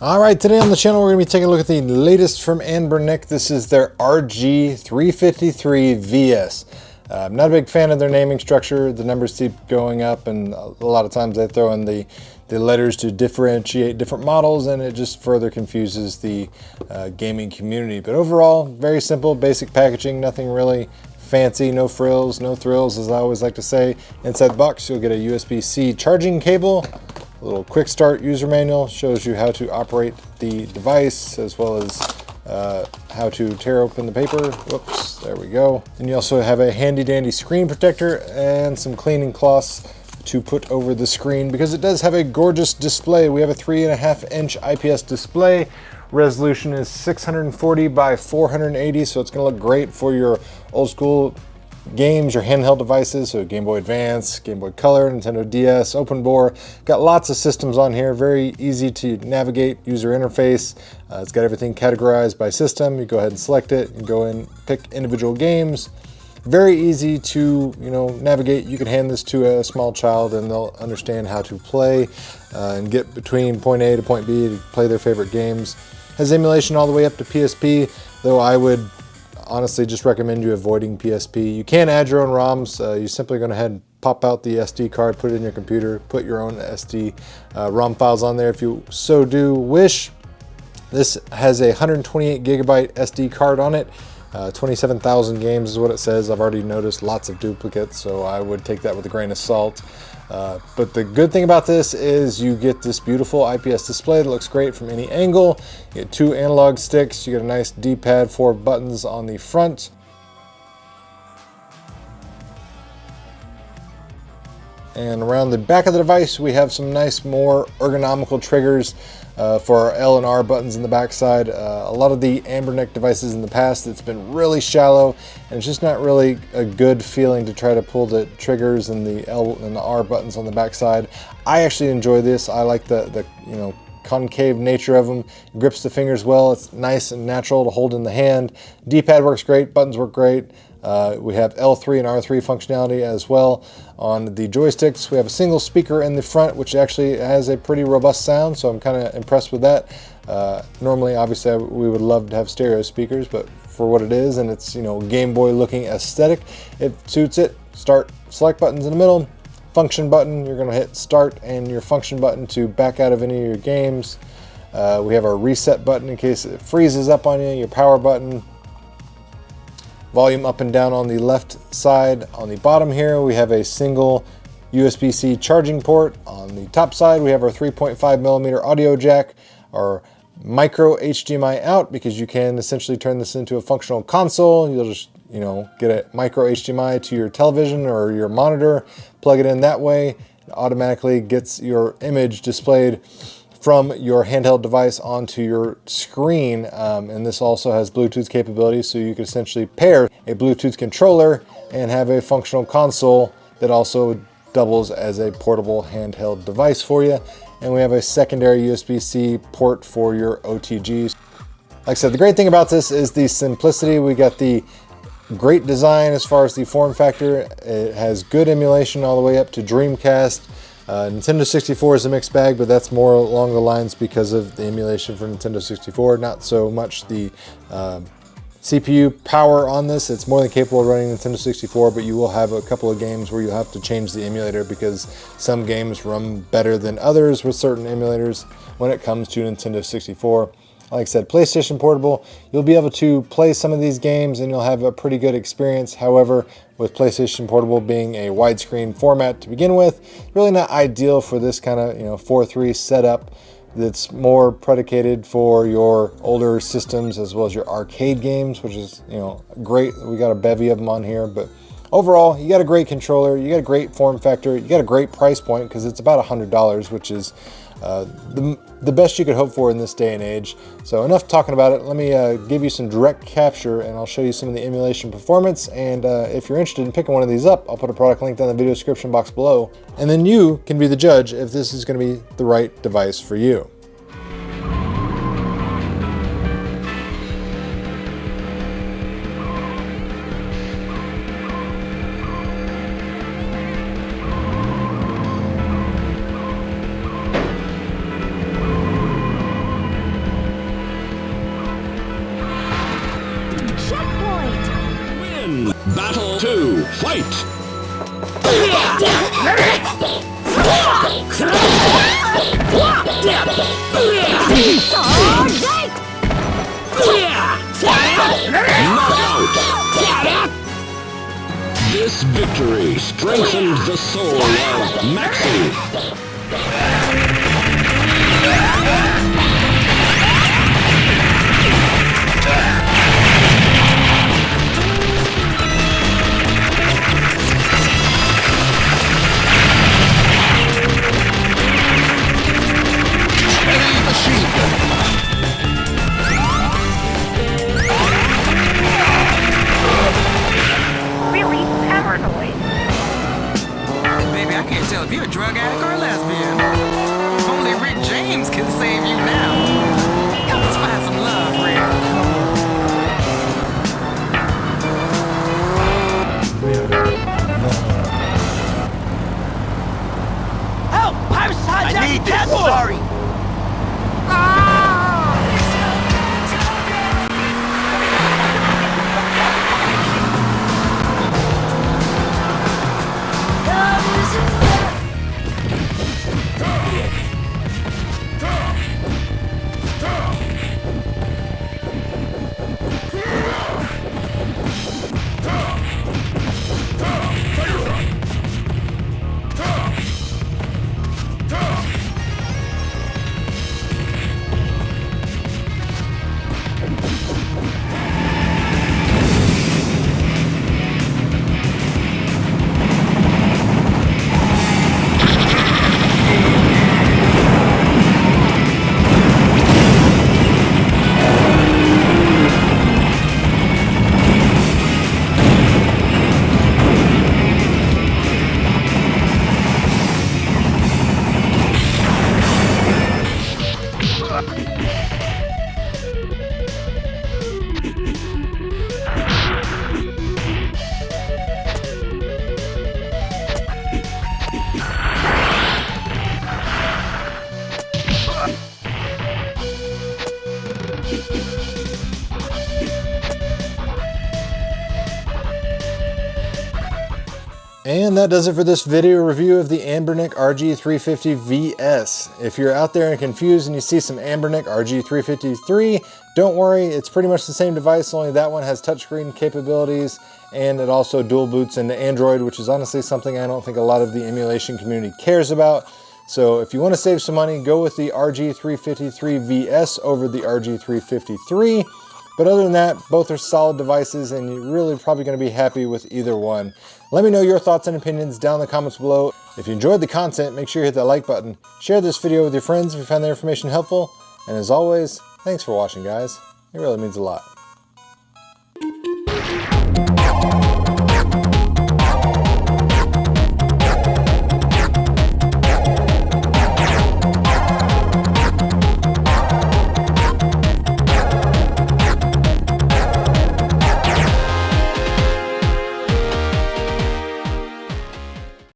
All right, today on the channel we're going to be taking a look at the latest from Anbernic. This is their RG353VS. I'm not a big fan of their naming structure. The numbers keep going up, and a lot of times they throw in the letters to differentiate different models, and it just further confuses the gaming community. But overall, very simple, basic packaging, nothing really fancy, no frills, no thrills, as I always like to say. Inside the box, you'll get a USB-C charging cable. A little quick start user manual shows you how to operate the device, as well as how to tear open the paper. Whoops, there we go. And you also have a handy dandy screen protector and some cleaning cloths to put over the screen, because it does have a gorgeous display. We have a 3.5-inch IPS display. Resolution is 640 by 480, so it's gonna look great for your old school games, your handheld devices, so Game Boy Advance, Game Boy Color, Nintendo DS, OpenBOR. Got lots of systems on here, very easy to navigate user interface. It's got everything categorized by system. You go ahead and select it and go in, pick individual games. Very easy to navigate. You can hand this to a small child and they'll understand how to play and get between point A to point B to play their favorite games. Has emulation all the way up to PSP, though I would honestly just recommend you avoiding PSP. You can add your own ROMs. You're simply going to head and pop out the SD card, put it in your computer, put your own SD ROM files on there if you so do wish. This has a 128 gigabyte SD card on it. 27,000 games is what it says. I've already noticed lots of duplicates, so I would take that with a grain of salt. But the good thing about this is you get this beautiful IPS display that looks great from any angle. You get 2 analog sticks, you get a nice D-pad, 4 buttons on the front. And around the back of the device, we have some nice, more ergonomical triggers for our L and R buttons in the backside. A lot of the Anbernic devices in the past, it's been really shallow, and it's just not really a good feeling to try to pull the triggers and the L and the R buttons on the backside. I actually enjoy this. I like the concave nature of them. It grips the fingers well. It's nice and natural to hold in the hand. D-pad works great. Buttons work great. We have L3 and R3 functionality as well. On the joysticks, we have a single speaker in the front, which actually has a pretty robust sound, so I'm kind of impressed with that. Normally, obviously, we would love to have stereo speakers, but for what it is, and it's Game Boy looking aesthetic, it suits it. Start, select buttons in the middle. Function button, you're going to hit start, and your function button to back out of any of your games. We have our reset button in case it freezes up on you, your power button. Volume up and down on the left side. On the bottom here, we have a single USB-C charging port. On the top side, we have our 3.5mm audio jack, our micro HDMI out, because you can essentially turn this into a functional console. You'll just get a micro HDMI to your television or your monitor, plug it in that way. It automatically gets your image displayed from your handheld device onto your screen, and this also has Bluetooth capabilities, so you can essentially pair a Bluetooth controller and have a functional console that also doubles as a portable handheld device for you. And we have a secondary USB-C port for your OTGs. Like I said, the great thing about this is the simplicity. We got the great design as far as the form factor. It has good emulation all the way up to Dreamcast. Nintendo 64 is a mixed bag, but that's more along the lines because of the emulation for Nintendo 64, not so much the CPU power on this. It's more than capable of running Nintendo 64, but you will have a couple of games where you have to change the emulator because some games run better than others with certain emulators when it comes to Nintendo 64. Like I said, PlayStation Portable, you'll be able to play some of these games and you'll have a pretty good experience. However, with PlayStation Portable being a widescreen format to begin with, really not ideal for this kind of 4:3 setup that's more predicated for your older systems as well as your arcade games, which is great. We got a bevy of them on here, but overall, you got a great controller, you got a great form factor, you got a great price point because it's about $100, which is the best you could hope for in this day and age. So enough talking about it. Let me give you some direct capture and I'll show you some of the emulation performance. And if you're interested in picking one of these up, I'll put a product link down in the video description box below. And then you can be the judge if this is going to be the right device for you. Battle 2, fight! Knockout! This victory strengthened the soul of Maxi. Baby, I can't tell if you're a drug addict or a lesbian. Only Rick James can save you now. Help us find some love, Rick. Help! I need this. Sorry. And that does it for this video review of the Anbernic RG350VS. If you're out there and confused and you see some Anbernic RG353, don't worry, it's pretty much the same device, only that one has touchscreen capabilities, and it also dual boots into Android, which is honestly something I don't think a lot of the emulation community cares about. So if you want to save some money, go with the RG353VS over the RG353. But other than that, both are solid devices and you're really probably going to be happy with either one. Let me know your thoughts and opinions down in the comments below. If you enjoyed the content, make sure you hit that like button. Share this video with your friends if you found the information helpful. And as always, thanks for watching, guys. It really means a lot.